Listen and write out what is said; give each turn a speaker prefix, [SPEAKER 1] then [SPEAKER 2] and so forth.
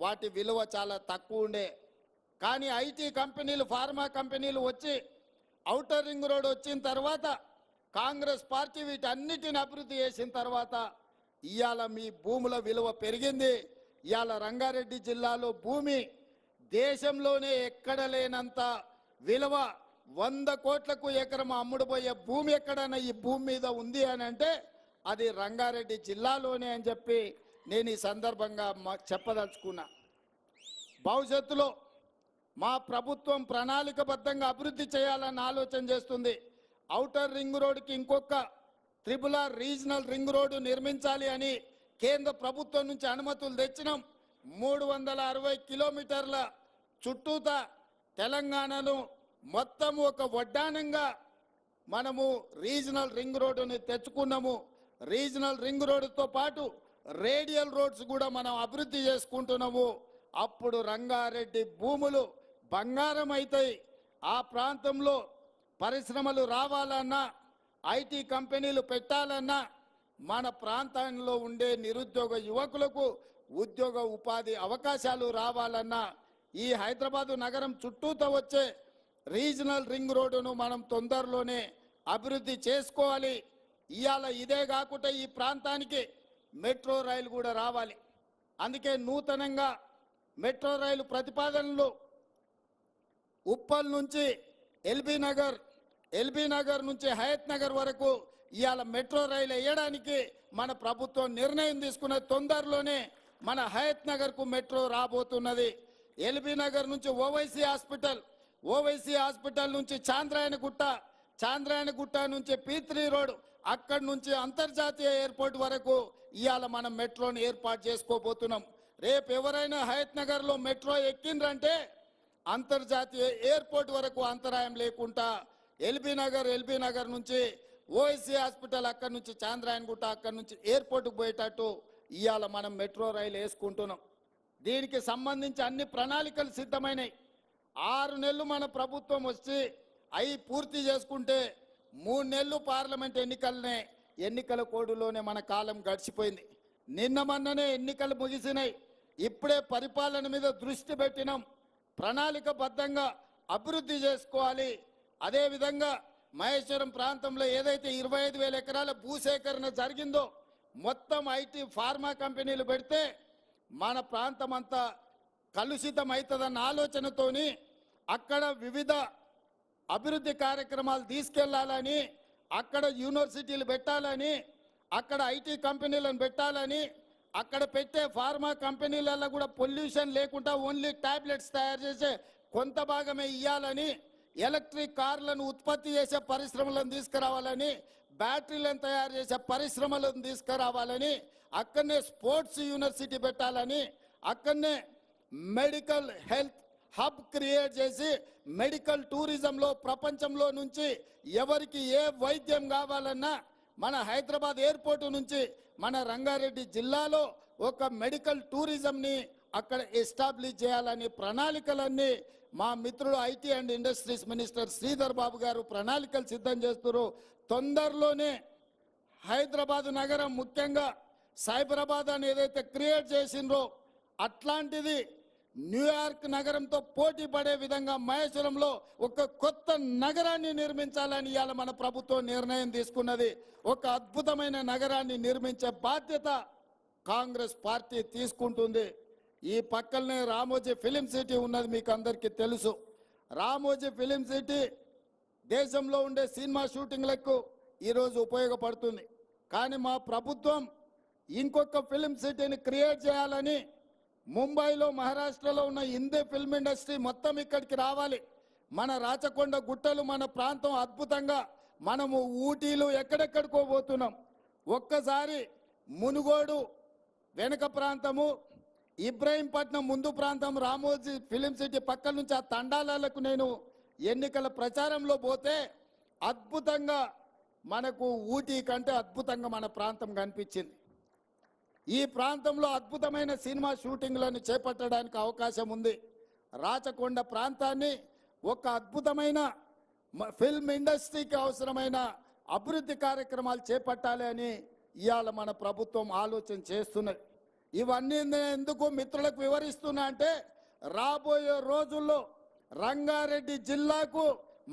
[SPEAKER 1] వాటి విలువ చాలా తక్కువ ఉండే. కానీ ఐటీ కంపెనీలు, ఫార్మా కంపెనీలు వచ్చి ఔటర్ రింగ్ రోడ్ వచ్చిన తర్వాత కాంగ్రెస్ పార్టీ వీటన్నిటిని అభివృద్ధి చేసిన తర్వాత ఇవాళ మీ భూముల విలువ పెరిగింది. ఇవాళ రంగారెడ్డి జిల్లాలో భూమి దేశంలోనే ఎక్కడ లేనంత విలువ, 100 కోట్లకు ఎకరం అమ్ముడుపోయే భూమి ఎక్కడైనా ఈ భూమి మీద ఉంది అని అంటే అది రంగారెడ్డి జిల్లాలోనే అని చెప్పి నేను ఈ సందర్భంగా చెప్పదలుచుకున్నా. భవిష్యత్తులో మా ప్రభుత్వం ప్రణాళికబద్ధంగా అభివృద్ధి చేయాలని ఆలోచన చేస్తుంది. ఔటర్ రింగ్ రోడ్డుకి ఇంకొక RRR రీజనల్ రింగ్ రోడ్డు నిర్మించాలి అని కేంద్ర ప్రభుత్వం నుంచి అనుమతులు తెచ్చినాం. 360 కిలోమీటర్ల చుట్టూతా తెలంగాణను మొత్తం ఒక వడ్డానంగా మనము రీజనల్ రింగ్ రోడ్డుని తెచ్చుకున్నాము. రీజనల్ రింగ్ రోడ్డుతో పాటు రేడియల్ రోడ్స్ కూడా మనం అభివృద్ధి చేసుకుంటున్నాము. అప్పుడు రంగారెడ్డి భూములు బంగారం అవుతాయి. ఆ ప్రాంతంలో పరిశ్రమలు రావాలన్నా, ఐటీ కంపెనీలు పెట్టాలన్నా, మన ప్రాంతంలో ఉండే నిరుద్యోగ యువకులకు ఉద్యోగ ఉపాధి అవకాశాలు రావాలన్నా ఈ హైదరాబాదు నగరం చుట్టూతో వచ్చే రీజనల్ రింగ్ రోడ్డును మనం తొందరలోనే అభివృద్ధి చేసుకోవాలి. ఇవాళ ఇదే కాకుండా ఈ ప్రాంతానికి మెట్రో రైలు కూడా రావాలి. అందుకే నూతనంగా మెట్రో రైలు ప్రతిపాదనలు ఉప్పల్ నుంచి ఎల్బీ నగర్ నుంచి హయత్ నగర్ వరకు ఇవాళ మెట్రో రైలు వేయడానికి మన ప్రభుత్వం నిర్ణయం తీసుకున్న తొందరలోనే మన హయత్ నగర్కు మెట్రో రాబోతున్నది. ఎల్బీ నగర్ నుంచి ఓవైసీ హాస్పిటల్ నుంచి చాంద్రాయణగుట్ట నుంచి P3 రోడ్, అక్కడి నుంచి అంతర్జాతీయ ఎయిర్పోర్ట్ వరకు ఇవాళ మనం మెట్రోని ఏర్పాటు చేసుకోబోతున్నాం. రేపు ఎవరైనా హయత్ నగర్లో మెట్రో ఎక్కిండ్రంటే అంతర్జాతీయ ఎయిర్పోర్ట్ వరకు అంతరాయం లేకుండా ఎల్బీ నగర్ నుంచి ఓవైసీ హాస్పిటల్, అక్కడి నుంచి చాంద్రాయణగుట్ట, అక్కడి నుంచి ఎయిర్పోర్ట్కు పోయేటట్టు ఇవాళ మనం మెట్రో రైలు వేసుకుంటున్నాం. దీనికి సంబంధించి అన్ని ప్రణాళికలు సిద్ధమైనవి. 6 నెలలు మన ప్రభుత్వం వచ్చి అవి పూర్తి చేసుకుంటే 3 నెలలు పార్లమెంట్ ఎన్నికల కోడులోనే మన కాలం గడిచిపోయింది. నిన్న మొన్ననే ఎన్నికలు ముగిసినాయి. ఇప్పుడే పరిపాలన మీద దృష్టి పెట్టినాం. ప్రణాళికబద్ధంగా అభివృద్ధి చేసుకోవాలి. అదేవిధంగా మహేశ్వరం ప్రాంతంలో ఏదైతే 25,000 ఎకరాల భూసేకరణ జరిగిందో మొత్తం ఐటీ ఫార్మా కంపెనీలు పెడితే మన ప్రాంతం అంతా కలుషితం అవుతుందన్న ఆలోచనతోని అక్కడ వివిధ అభివృద్ధి కార్యక్రమాలు తీసుకెళ్లాలని, అక్కడ యూనివర్సిటీలు పెట్టాలని, అక్కడ ఐటీ కంపెనీలను పెట్టాలని, అక్కడ పెట్టే ఫార్మా కంపెనీలలో కూడా పొల్యూషన్ లేకుండా ఓన్లీ టాబ్లెట్స్ తయారు చేసే కొంత భాగమే ఇవ్వాలని, ఎలక్ట్రిక్ కార్లను ఉత్పత్తి చేసే పరిశ్రమలను తీసుకురావాలని, బ్యాటరీలను తయారు చేసే పరిశ్రమలను తీసుకురావాలని, అక్కడనే స్పోర్ట్స్ యూనివర్సిటీ పెట్టాలని, అక్కడనే మెడికల్ హెల్త్ హబ్ క్రియేట్ చేసి మెడికల్ టూరిజంలో ప్రపంచంలో నుంచి ఎవరికి ఏ వైద్యం కావాలన్నా మన హైదరాబాద్ ఎయిర్పోర్ట్ నుంచి మన రంగారెడ్డి జిల్లాలో ఒక మెడికల్ టూరిజంని అక్కడ ఎస్టాబ్లిష్ చేయాలని ప్రణాళికలన్నీ మా మిత్రుడు IT and industries minister Sridhar Babu garu ప్రణాళికలు సిద్ధం చేస్తున్నారు. తొందరలోనే హైదరాబాద్ నగరం ముఖ్యంగా సైబరాబాద్ అని ఏదైతే క్రియేట్ చేసిండ్రో అట్లాంటిది న్యూయార్క్ నగరంతో పోటీ పడే విధంగా మహేశ్వరంలో ఒక కొత్త నగరాన్ని నిర్మించాలని ఇవాళ మన ప్రభుత్వం నిర్ణయం తీసుకున్నది. ఒక అద్భుతమైన నగరాన్ని నిర్మించే బాధ్యత కాంగ్రెస్ పార్టీ తీసుకుంటుంది. ఈ పక్కనే రామోజీ ఫిలిం సిటీ ఉన్నది, మీకు అందరికీ తెలుసు. రామోజీ ఫిలిం సిటీ దేశంలో ఉండే సినిమా షూటింగ్లకు ఈరోజు ఉపయోగపడుతుంది. కానీ మా ప్రభుత్వం ఇంకొక ఫిలిం సిటీని క్రియేట్ చేయాలని ముంబైలో, మహారాష్ట్రలో ఉన్న హిందీ ఫిల్మ్ ఇండస్ట్రీ మొత్తం ఇక్కడికి రావాలి. మన రాచకొండ గుట్టలు, మన ప్రాంతం అద్భుతంగా, మనము ఊటీలు ఎక్కడెక్కడికో పోతున్నాం. ఒక్కసారి మునుగోడు వెనుక ప్రాంతము, ఇబ్రహీంపట్నం ముందు ప్రాంతం, రామోజీ ఫిలిం సిటీ పక్కన నుంచి ఆ తండాలకు నేను ఎన్నికల ప్రచారంలో పోతే అద్భుతంగా మనకు ఊటీ కంటే అద్భుతంగా మన ప్రాంతం కనిపించింది. ఈ ప్రాంతంలో అద్భుతమైన సినిమా షూటింగ్లను చేపట్టడానికి అవకాశం ఉంది. రాచకొండ ప్రాంతాన్ని ఒక అద్భుతమైన ఫిల్మ్ ఇండస్ట్రీకి అవసరమైన అభివృద్ధి కార్యక్రమాలు చేపట్టాలి అని ఇవాళ మన ప్రభుత్వం ఆలోచన చేస్తున్నది. ఇవన్నీ నేను ఎందుకు మిత్రులకు వివరిస్తున్నా అంటే రాబోయే రోజుల్లో రంగారెడ్డి జిల్లాకు